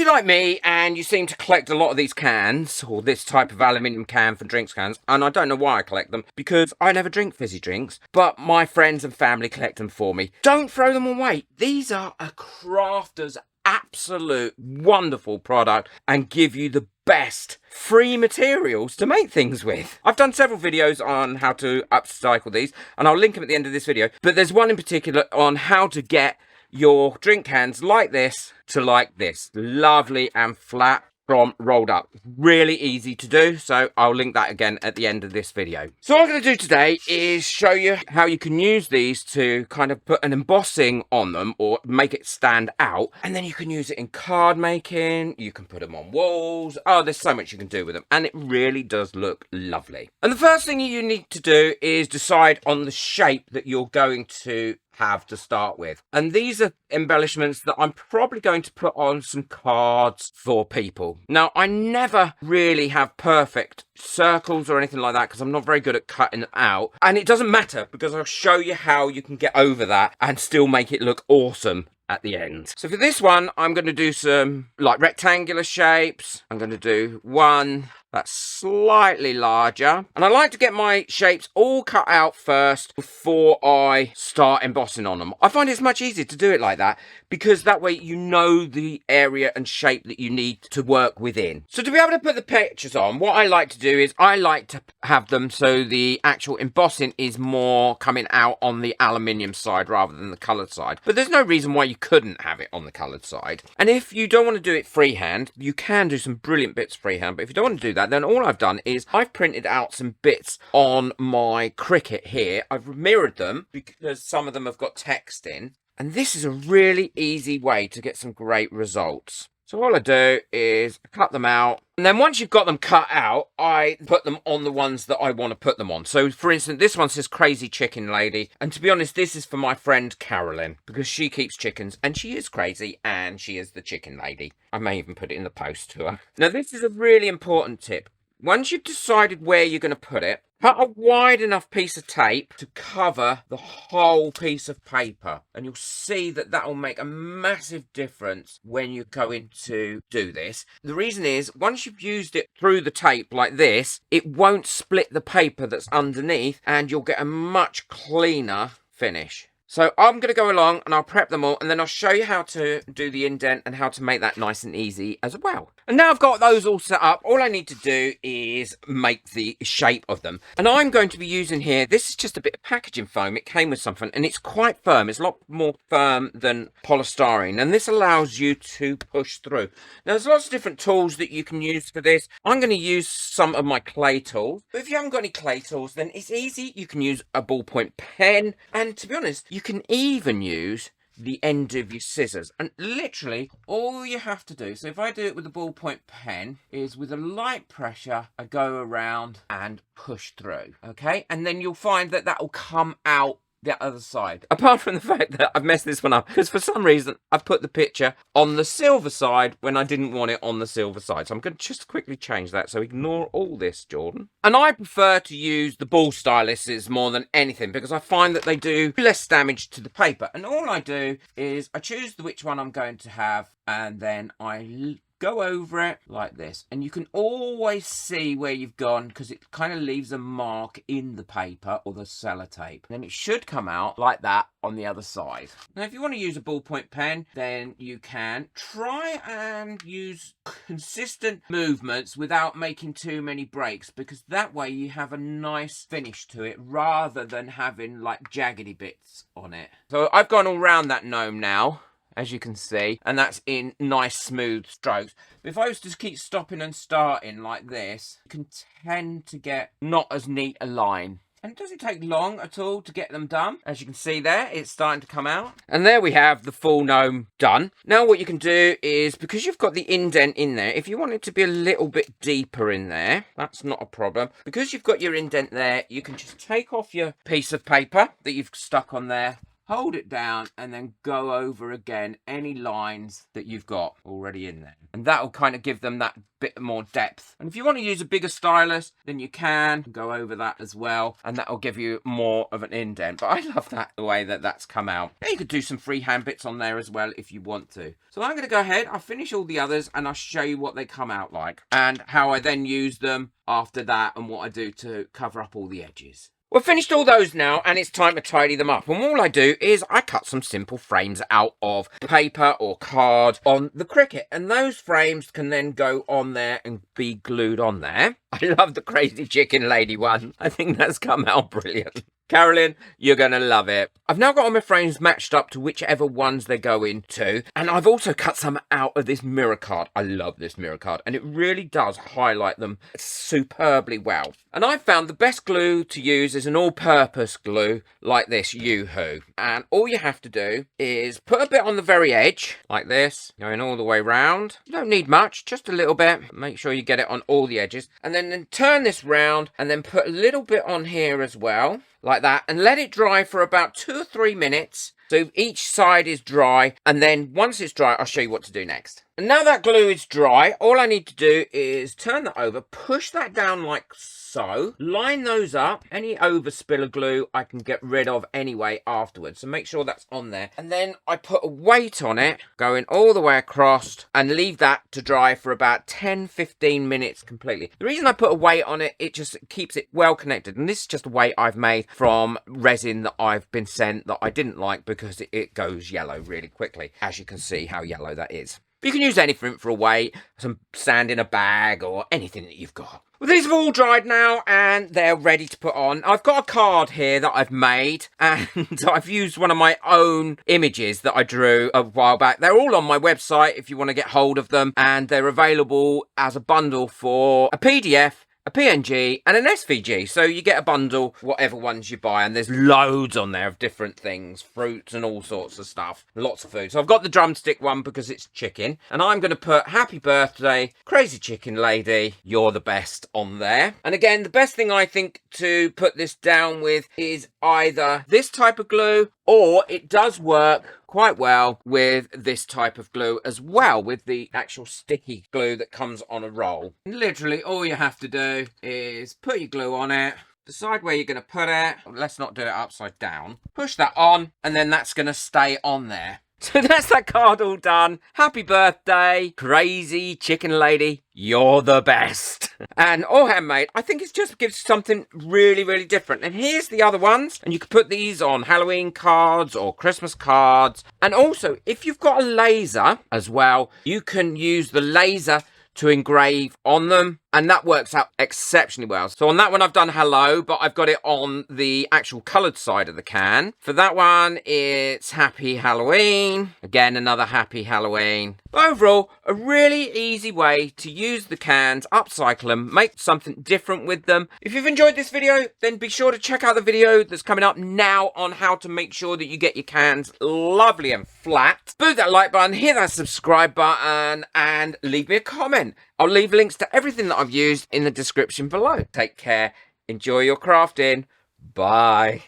you're like me and you seem to collect a lot of these cans, or this type of aluminium can for drinks cans, and I don't know why I collect them, because I never drink fizzy drinks, but my friends and family collect them for me. Don't throw them away. These are a crafter's absolute wonderful product and give you the best free materials to make things with. I've done several videos on how to upcycle these, and I'll link them at the end of this video, but there's one in particular on how to get your drink cans like this to like this. Lovely and flat from rolled up. Really easy to do, so I'll link that again at the end of this video. So what I'm going to do today is show you how you can use these to kind of put an embossing on them or make it stand out, and then you can use it in card making, you can put them on walls. Oh, there's so much you can do with them, and it really does look lovely. And the first thing you need to do is decide on the shape that you're going to have to start with, and these are embellishments that I'm probably going to put on some cards for people. Now, I never really have perfect circles or anything like that because I'm not very good at cutting them out, and it doesn't matter because I'll show you how you can get over that and still make it look awesome at the end. So for this one, I'm going to do some like rectangular shapes. I'm going to do one that's slightly larger, and I like to get my shapes all cut out first before I start embossing on them. I find it's much easier to do it like that because that way you know the area and shape that you need to work within. So to be able to put the pictures on, what I like to do is I like to have them so the actual embossing is more coming out on the aluminium side rather than the coloured side. But there's no reason why you couldn't have it on the coloured side. And if you don't want to do it freehand, you can do some brilliant bits freehand, but if you don't want to do that, then all I've done is I've printed out some bits on my Cricut here. I've mirrored them because some of them have got text in, and this is a really easy way to get some great results. So all I do is cut them out, and then once you've got them cut out, I put them on the ones that I want to put them on. So for instance, this one says Crazy Chicken Lady, and to be honest, this is for my friend Carolyn because she keeps chickens and she is crazy and she is the chicken lady. I may even put it in the post to her. Now this is a really important tip. Once you've decided where you're going to put it, cut a wide enough piece of tape to cover the whole piece of paper. And you'll see that that will make a massive difference when you're going to do this. The reason is, once you've used it through the tape like this, it won't split the paper that's underneath and you'll get a much cleaner finish. So I'm going to go along and I'll prep them all, and then I'll show you how to do the indent and how to make that nice and easy as well. And now I've got those all set up, all I need to do is make the shape of them. And I'm going to be using here, this is just a bit of packaging foam. It came with something and it's quite firm. It's a lot more firm than polystyrene, and this allows you to push through. Now there's lots of different tools that you can use for this. I'm going to use some of my clay tools, but if you haven't got any clay tools, then it's easy. You can use a ballpoint pen, and to be honest, you can even use the end of your scissors, and literally all you have to do, so if I do it with a ballpoint pen, is with a light pressure I go around and push through, okay, and then you'll find that that will come out the other side. Apart from the fact that I've messed this one up because for some reason I've put the picture on the silver side when I didn't want it on the silver side. So I'm going to just quickly change that. So ignore all this, Jordan. And I prefer to use the ball styluses more than anything because I find that they do less damage to the paper. And all I do is I choose which one I'm going to have, and then I go over it like this, and you can always see where you've gone because it kind of leaves a mark in the paper or the sellotape. Then it should come out like that on the other side. Now if you want to use a ballpoint pen, then you can try and use consistent movements without making too many breaks, because that way you have a nice finish to it rather than having like jaggedy bits on it. So I've gone all around that gnome now, as you can see, and that's in nice smooth strokes. But if I was to keep stopping and starting like this, you can tend to get not as neat a line. And it doesn't take long at all to get them done. As you can see there, it's starting to come out. And there we have the full gnome done. Now what you can do is, because you've got the indent in there, if you want it to be a little bit deeper in there, that's not a problem. Because you've got your indent there, you can just take off your piece of paper that you've stuck on there, hold it down, and then go over again any lines that you've got already in there. And that'll kind of give them that bit more depth. And if you want to use a bigger stylus, then you can go over that as well, and that'll give you more of an indent. But I love that, the way that that's come out. And you could do some freehand bits on there as well if you want to. So I'm going to go ahead, I'll finish all the others, and I'll show you what they come out like, and how I then use them after that, and what I do to cover up all the edges. We've finished all those now, and it's time to tidy them up. And all I do is I cut some simple frames out of paper or card on the Cricut. And those frames can then go on there and be glued on there. I love the crazy chicken lady one. I think that's come out brilliant. Carolyn, you're going to love it. I've now got all my frames matched up to whichever ones they go into. And I've also cut some out of this mirror card. I love this mirror card. And it really does highlight them superbly well. And I've found the best glue to use is an all-purpose glue like this, Yoo-hoo. And all you have to do is put a bit on the very edge, like this, going all the way round. You don't need much, just a little bit. Make sure you get it on all the edges. And then turn this round and then put a little bit on here as well, like that, and let it dry for about 2 or 3 minutes. So each side is dry, and then once it's dry, I'll show you what to do next. And now that glue is dry, all I need to do is turn that over, push that down like so, line those up. Any overspill of glue I can get rid of anyway afterwards, so make sure that's on there. And then I put a weight on it, going all the way across, and leave that to dry for about 10-15 minutes completely. The reason I put a weight on it, it just keeps it well connected. And this is just a weight I've made from resin that I've been sent that I didn't like because it goes yellow really quickly, as you can see how yellow that is. But you can use anything for a weight, some sand in a bag or anything that you've got. Well, these have all dried now and they're ready to put on. I've got a card here that I've made, and I've used one of my own images that I drew a while back. They're all on my website if you want to get hold of them, and they're available as a bundle for a PDF, a PNG and an SVG, so you get a bundle whatever ones you buy, and there's loads on there of different things, fruits and all sorts of stuff, lots of food. So I've got the drumstick one because it's chicken, and I'm going to put happy birthday crazy chicken lady, you're the best on there. And again, the best thing I think to put this down with is either this type of glue, or it does work quite well with this type of glue as well, with the actual sticky glue that comes on a roll. And literally all you have to do is put your glue on it, decide where you're going to put it. Let's not do it upside down. Push that on, and then that's going to stay on there. So that's that card all done. Happy birthday, crazy chicken lady. You're the best. And all handmade. I think it just gives something really, really different. And here's the other ones. And you can put these on Halloween cards or Christmas cards. And also, if you've got a laser as well, you can use the laser to engrave on them, and that works out exceptionally well. So on that one I've done hello, but I've got it on the actual coloured side of the can. For that one it's happy Halloween, again another happy Halloween. But overall, a really easy way to use the cans, upcycle them, make something different with them. If you've enjoyed this video, then be sure to check out the video that's coming up now on how to make sure that you get your cans lovely and flat. Boot that like button, hit that subscribe button, and leave me a comment. I'll leave links to everything that I've used in the description below. Take care, enjoy your crafting, bye.